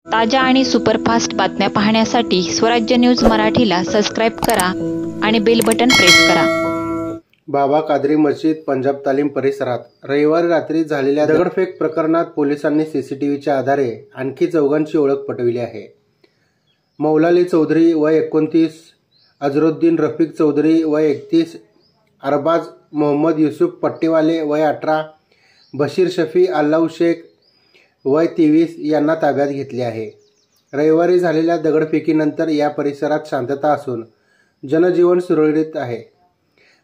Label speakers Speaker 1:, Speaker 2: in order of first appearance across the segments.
Speaker 1: ताज्या आणि सुपरफास्ट बातम्या पाहण्यासाठी स्वराज्य न्यूज मराठीला सबस्क्राईब करा आणि बेल बटन प्रेस करा।
Speaker 2: बाबा कादरी मस्जिद पंजाब तालीम परिसरात रविवारी रात्री झालेल्या दगडफेक प्रकरणात पोलिसांनी सीसीटीव्हीच्या आधारे आणखी चौघांची ओळख पटविली आहे। मौलाली चौधरी वय 29, अजरुद्दीन रफीक चौधरी वय 31, अरबाज मोहम्मद युसुफ पट्टीवाले वय 18, बशीर शफी अल्लाह शेख वय 23 यांना ताब्यात घेतले आहे। रविवारी झालेल्या दगडफेकीनंतर या परिसरात शांतता असून जनजीवन सुरळीत आहे।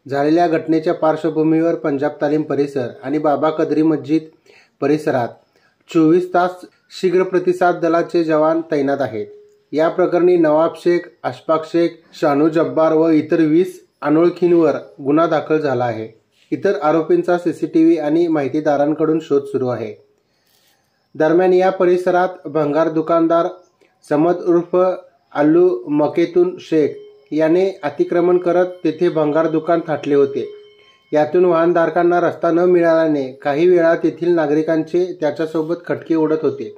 Speaker 2: झालेल्या घटनेच्या पार्श्वभूमीवर पंजाब तालीम परिसर आणि बाबा कादरी मस्जिद परिसरात 24 तास शीघ्र प्रतिसाद दलाचे जवान तैनात आहेत। या प्रकरणी नवाब शेख, अशफाक शेख, शानू जब्बार व इतर 20 अनोळखींवर गुन्हा दाखल झाला आहे। इतर आरोपींचा सीसीटीव्ही आणि माहितीदारांकडून शोध सुरू आहे। दरम्यान या परिसरात भंगार दुकानदार समद उर्फ अल्लू मकेतून शेख याने अतिक्रमण करत तेथे भंगार दुकान थाटले होते। यातून वाहनधारकांना रस्ता न मिळाल्याने काही वेळा तेथील नागरिकांचे त्याच्यासोबत खटके उडत होते,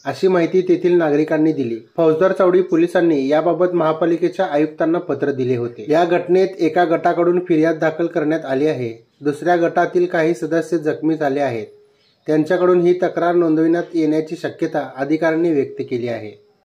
Speaker 2: अशी माहिती तेथील नागरिकांनी दिली। फौजदार चावडी पोलिसांनी याबाबत महापालिकेच्या आयुक्तांना पत्र दिले होते। या घटनेत एका गटाकडून फिर्याद दाखल करण्यात आली आहे। दुसऱ्या गटातील काही सदस्य जखमी झाले आहेत। त्यांच्याकडून ही तक्रार नोंदविण्यात येण्याची शक्यता अधिकाऱ्यांनी व्यक्त केली आहे।